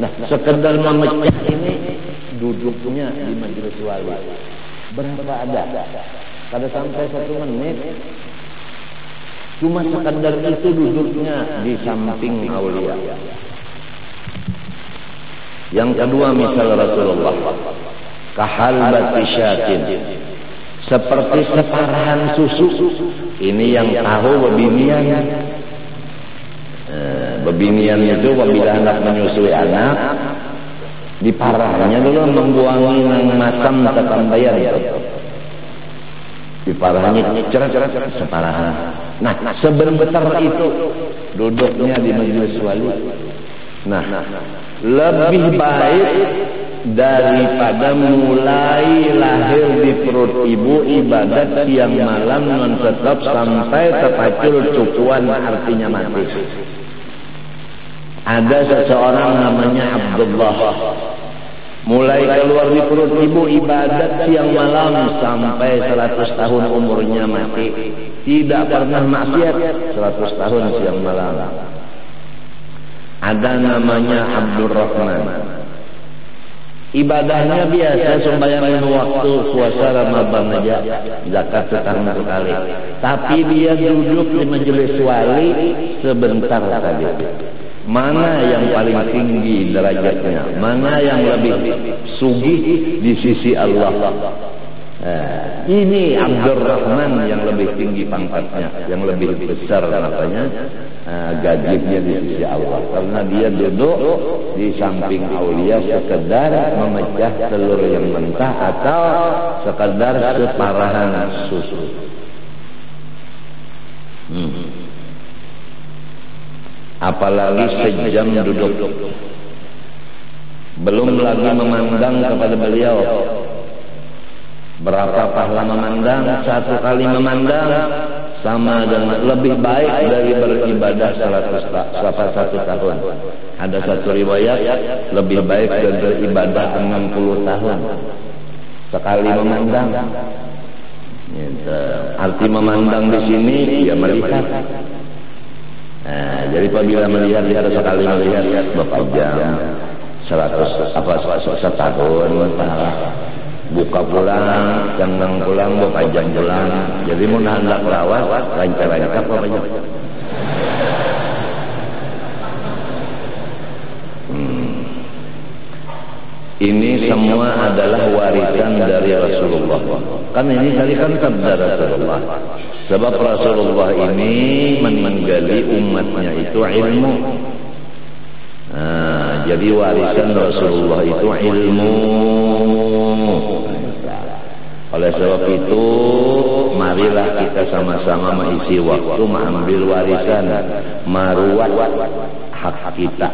Nah, sekedar memecah ini duduknya di majelis wali berapa ada? Kada sampai 1 menit. Cuma sekedar itu duduknya di samping aulia. Yang kedua misal Rasulullah kahalbati syatin, seperti separahan susu. Ini yang tahu bebinian. Bebinian itu apabila anak menyusui anak, diparahnya dulu membuangi nang macam tetambayan itu. Diparahnya cerat-cerat separahan. Nah, sebentar itu duduknya di majelis wali. Nah, lebih baik daripada mulai lahir di perut ibu ibadat siang malam non-stop sampai terpacul cukuan artinya mati. Ada seseorang namanya Abdullah, mulai keluar di perut ibu ibadat siang malam sampai 100 tahun umurnya mati, tidak pernah maksiat 100 tahun siang malam. Ada namanya Abdurrahman, ibadahnya biasa sembahyang waktu, puasa Ramadan aja, zakat setahun sekali. Tapi dia duduk di majelis wali sebentar saja. Mana yang paling tinggi derajatnya? Mana yang lebih sugih di sisi Allah? Ini Abdurrahman yang lebih tinggi pangkatnya, yang lebih besar katanya gajinya di sisi Allah, karena dia duduk di samping aulia sekedar memecah telur yang mentah atau sekedar separahan susu. Apalagi sejam duduk, belum lagi memandang kepada beliau. Berapa pahala memandang? 1 kali memandang sama dengan lebih baik dari beribadah 100 tahun. Ada satu riwayat lebih baik dari beribadah 60 tahun. Sekali memandang. Arti memandang di sini ya melihat. Jadi apabila melihat dia ada sekali melihat berapa jam, 100 setahun pahala. Buka pulang, jangan pulang, bapak jam pulang. Jadi mau hendak lawat, lancar-lancar apa banyak. Ini semua adalah warisan dari Rasulullah. Kan ini tadi kan sabda Rasulullah. Sebab Rasulullah ini menggali umatnya itu ilmu. Jadi warisan Rasulullah itu ilmu. Oleh sebab itu, marilah kita sama-sama mengisi waktu mengambil warisan, maruat hak kita.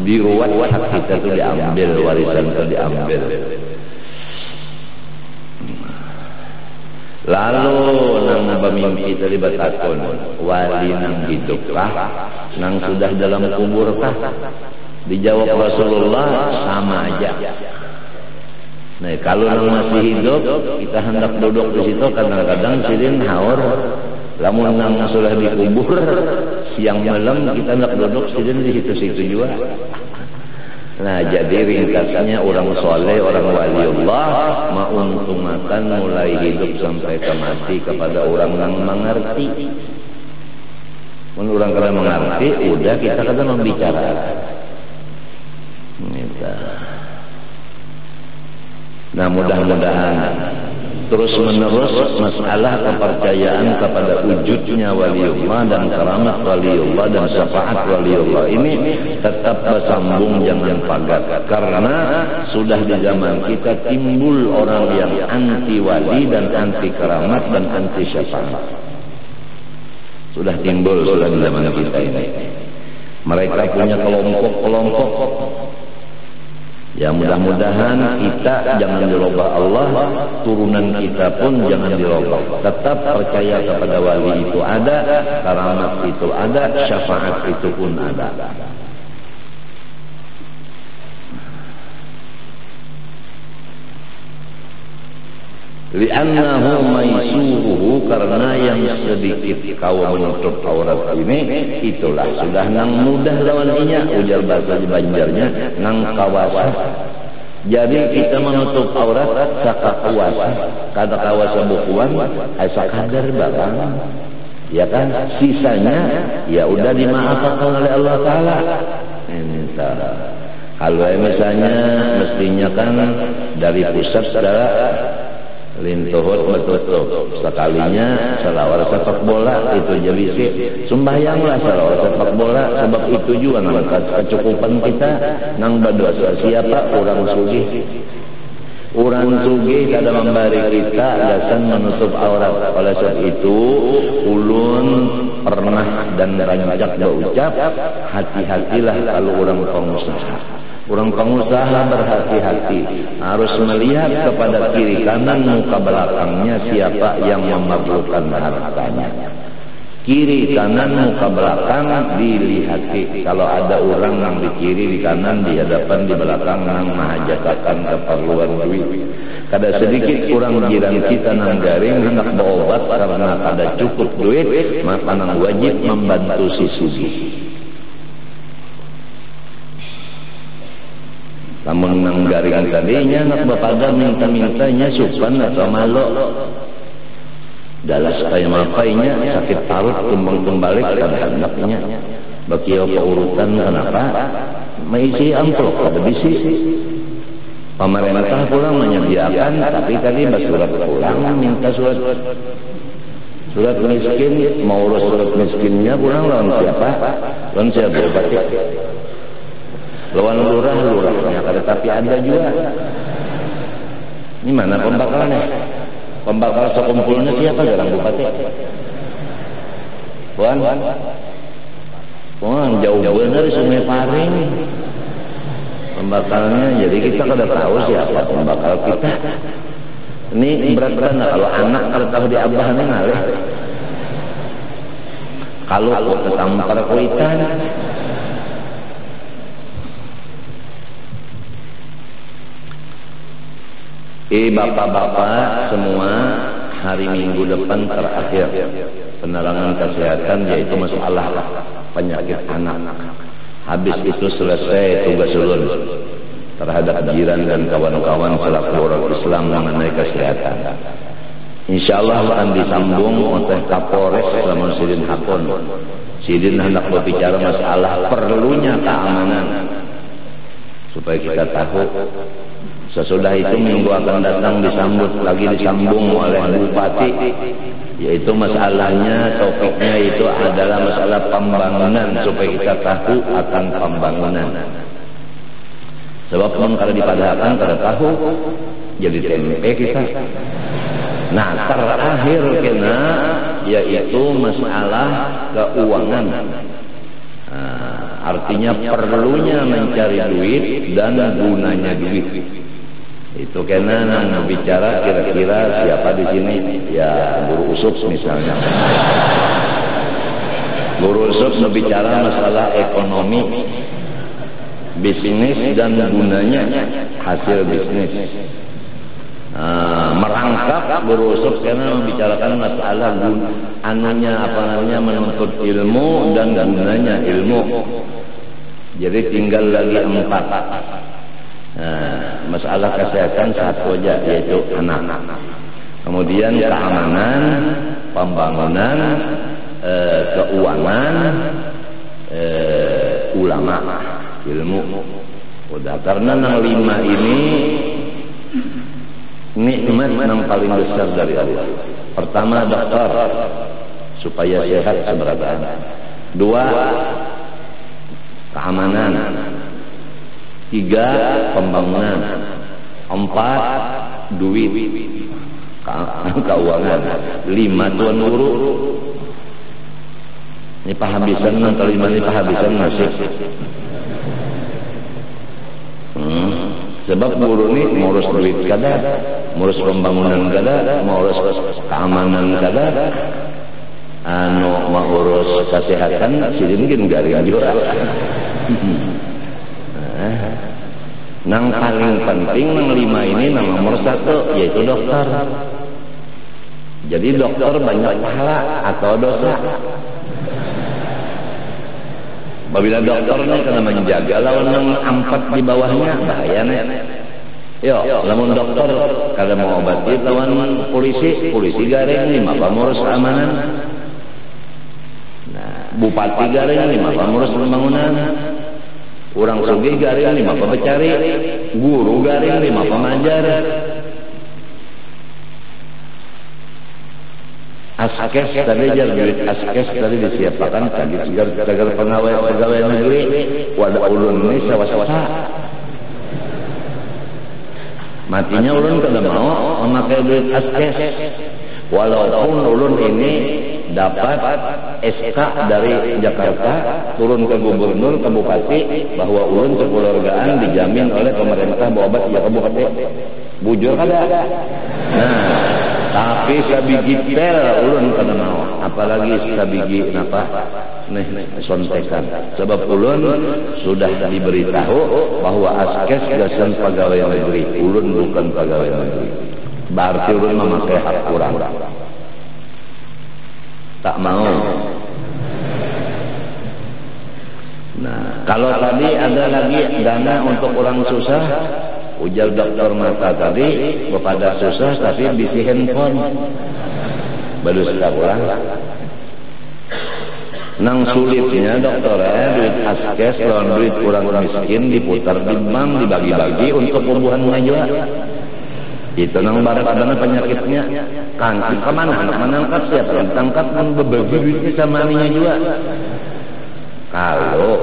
Diruat hak kita itu diambil, warisan itu diambil. Lalu nang bamimpi tadi batakon, wali nang hidupkah, nang sudah dalam kuburkah? Dijawab Rasulullah, sama aja. Nah, kalau nang masih hidup, kita hendak duduk di situ, kadang-kadang silin haur. Lamun nang sudah dikubur, siang malam kita hendak duduk silin di situ-situ juga. Nah, jadi ringkasnya orang soleh, orang waliullah menguntungkan mulai hidup sampai ke mati kepada orang yang mengerti. Menurut orang kena mengerti, udah kita kadang membicarakan. Nah, mudah-mudahan terus menerus masalah kepercayaan kepada wujudnya waliullah dan keramat waliullah dan syafaat waliullah ini tetap bersambung, jangan pagat. Karena sudah di zaman kita timbul orang yang anti wali dan anti keramat dan anti syafaat. Sudah timbul sudah di zaman kita ini. Mereka punya kelompok-kelompok. Ya, mudah-mudahan kita jangan dirubah Allah, turunan kita pun jangan dirubah. Tetap percaya kepada wali itu ada, karamat itu ada, syafaat itu pun ada. li'annahu maisuruhu, karena yang sedikit kau menutup aurat ini itulah sudah nang mudah lawannya, ujar bahasa Banjarnya nang kawasa. Jadi kita menutup aurat saka kuasa, kata kawasa bukuan asa kadar barang, ya kan, sisanya ya udah dimaafkan oleh Allah Taala. Kalau misalnya mestinya kan dari pusat saudara lintuhut betutup sekalinya selawar sepak bola itu jadi sih sembahyanglah selawar sepak bola, sebab itu juga nang kecukupan kita nang berdosa. Siapa orang sugih kada memberi kita alasan menutup aurat. Oleh sebab itu ulun pernah dan rancak berucap, hati-hatilah kalau orang pengusaha. Orang pengusaha berhati-hati, harus melihat kepada kiri kanan muka belakangnya siapa yang memerlukan hartanya. Kiri kanan muka belakang dilihati. Kalau ada orang yang di kiri, di kanan, di hadapan, di belakang yang menghajatkan keperluan duit. Kada sedikit orang jiran kita nang garing hendak berobat karena kada cukup duit, maka nang wajib membantu si sugih. Namun nang garing tadinya nak bapada minta-mintanya supan atau malo. Dalas kayak mapainya sakit parut tumbang balik kada hendaknya. Bagi urutan kenapa? Maisi amplop kada bisi. Pemerintah pulang menyediakan, tapi tadi surat pulang minta surat miskin, mau urus surat miskinnya pulang lawan siapa? Lawan siapa bupati? Lawan lurahnya, tapi ada juga. Ini mana pembakalannya? Pembakal sekumpulnya siapa dalam bupati? Puan, jauh benar Sungai Paring. Pembakalnya, jadi kita kada tahu siapa pembakal kita. Ini berat-berat kalau anak kada tahu di abah ini ngalih. Kalau ketampar kuitan. Bapak-bapak semua, hari Minggu depan terakhir penerangan kesehatan, yaitu masalah penyakit anak. Habis itu selesai tugas ulun terhadap jiran dan kawan-kawan selaku orang Islam mengenai kesehatan. Insyaallah akan disambung oleh Kapolres Lamun Sidin Hakon. Sidin hendak berbicara masalah perlunya keamanan supaya kita tahu. Sesudah itu minggu akan datang disambung oleh Bupati, yaitu masalahnya, topiknya itu adalah masalah pembangunan, supaya kita tahu akan pembangunan. Sebab kalau dipadahkan kada tahu jadi tempe kita. Nah, terakhir kena yaitu masalah keuangan. Artinya perlunya mencari duit dan gunanya duit. Itu karena nang bicara kira-kira siapa di sini? Ya Guru Usuk misalnya. Guru Usuk berbicara masalah ekonomi, bisnis dan gunanya hasil bisnis. Merangkap Guru Usuk karena membicarakan masalah menuntut ilmu dan gunanya ilmu. Jadi tinggal lagi 4. Masalah kesehatan satu aja, yaitu anak. Kemudian keamanan, pembangunan, keuangan, ulama, ilmu. Udah, karena yang 5 ini nikmat yang paling besar dari Allah. Pertama dokter supaya sehat seberatan. 2 keamanan. 3 pembangunan. 4 duit, keuangan. 5 tuan guru. Ini pahabisan nanti 5 ini pahabisan masih. Sebab guru ini ngurus duit kada, ngurus pembangunan kada, ngurus keamanan kada, mengurus kesehatan sidin garing juga. Nang paling penting nang 5 ini nang nomor 1 yaitu dokter. Jadi dokter banyak pahala atau dosa? Apabila dokternya kena menjaga lawan yang ampat di bawahnya bahaya nih. Yo, lamun dokter kada mau obati lawan polisi garing lima pamurus keamanan. Nah, bupati garing lima pamurus pembangunan. Orang sugih garing lima pabecari, guru garing lima pamajar. Askes tadi duit askes tadi disiapkan tadi agar pegawai negeri wadah ulun ini sawah-sawah matinya ulun kada mau memakai duit askes walaupun ulun ini dapat SK dari Jakarta turun ke gubernur ke bupati bahwa ulun kekeluargaan dijamin oleh pemerintah bahwa obat ya kabupaten bujur kada. Nah, tapi sabigi pel ulun kada mau, apalagi sabigi napa nih sontekan. Sebab ulun sudah diberitahu bahwa askes gasan pegawai negeri, ulun bukan pegawai negeri. Berarti ulun memakai hak kurang. Tak mau. Nah, kalau tadi ada lagi dana untuk orang susah, ujar dokter mata tadi kepada susah tapi bisi handphone baru sekarang nang sulitnya dokter duit askes lawan duit kurang miskin diputar di bank dibagi-bagi untuk pembuahan juga itu nang barat adanya penyakitnya kan kemana anak menangkap siapa tangkap berbagi duitnya sama aninya juga kalau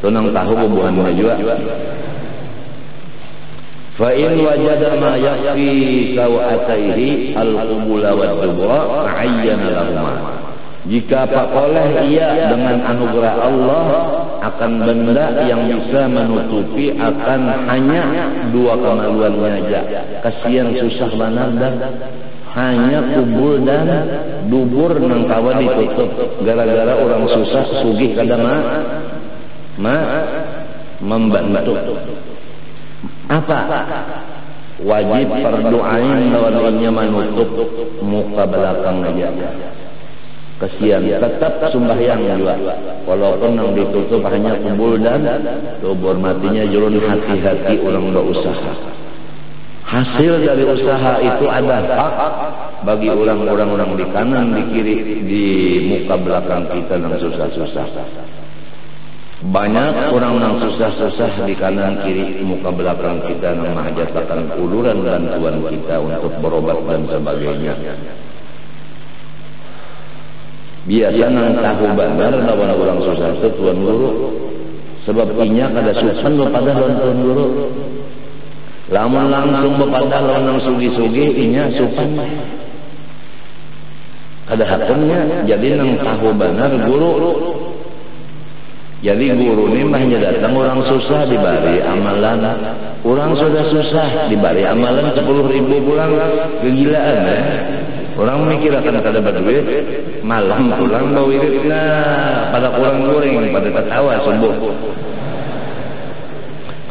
tunang tahu pembuahannya juga. Fa in wajada ma yakfi sawataihi al-qubula wa dubra ayyana lahuma. Jika oleh ia dengan anugerah Allah akan benda yang bisa menutupi akan hanya dua kemaluannya aja. Kasihan susah banget hanya kubul dan dubur nang kawa ditutup gara-gara orang susah sugih kada membantu apa wajib perdoain lawannya menutup muka belakang aja kesian tetap sembahyang juga walaupun yang ditutup hanya kubul dan dubur matinya jurun hati-hati orang berusaha hasil dari usaha itu ada hak bagi orang-orang di kanan di kiri di muka belakang kita yang susah-susah. Banyak orang yang susah-susah di kanan kiri muka belakang kita yang menghajatkan uluran bantuan kita untuk berobat dan sebagainya. Biasa nang tahu benar lawan orang susah itu tuan guru. Sebab inya kada susan bepada lawan tuan guru. Lamun langsung bepada lawan nang sugi-sugi inya supan. Kada hakumnya jadi nang tahu benar guru. Jadi guru ini mahnya datang orang susah dibari amalan, orang sudah susah dibari amalan 10.000 pulang kegilaan ya. Orang mikir akan kada berduit, malam pulang bawa wirid nah pada kurang goreng pada ketawa sembuh.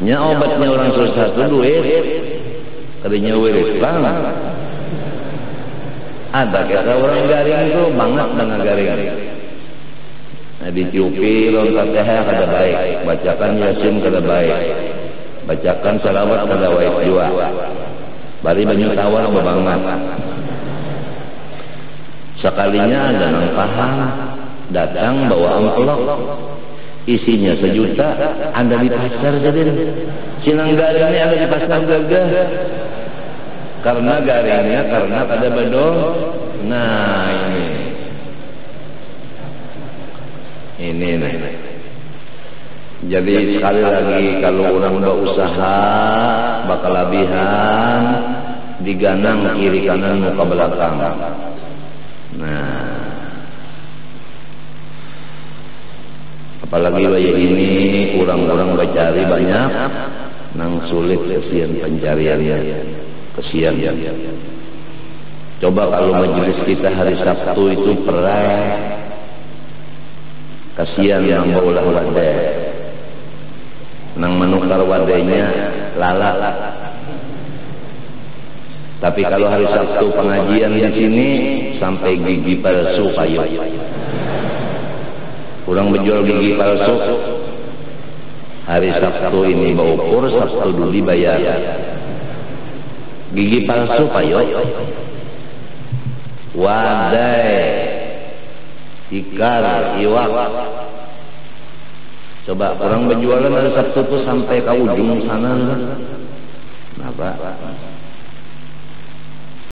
Nya obatnya orang susah itu duit, kadinya wirid lang. Ada kata orang garing itu banget dengan garing. Nah, ditiupi lawan Fatihah kada baik, bacakan Yasin kada baik, bacakan salawat kada baik juga. Bari banyu tawar bebangat. Sekalinya ada nang paham datang bawa amplop isinya 1 juta, Anda di pasar jadi sinang garingnya ada di pasar gagah karena garingnya karena kada bedol. Nah ini nih. Jadi sekali lagi kalau orang berusaha bakal labihan diganang kiri kanan muka belakang. Nah, apalagi bayi ini orang-orang mencari banyak, nang sulit kesian pencariannya, kesian. Coba kalau majelis kita hari Sabtu itu perai. Kasihan yang baulah wadah nang menukar wadahnya lala Tapi kalau hari Sabtu pengajian di sini sampai gigi palsu payo. Kurang menjual gigi palsu. Hari Sabtu ini baukur, Sabtu dulu dibayar. Gigi palsu payo. Wadai, ikar, iwak. Coba kurang berjualan hari Sabtu tuh sampai ke ujung sana. Kenapa?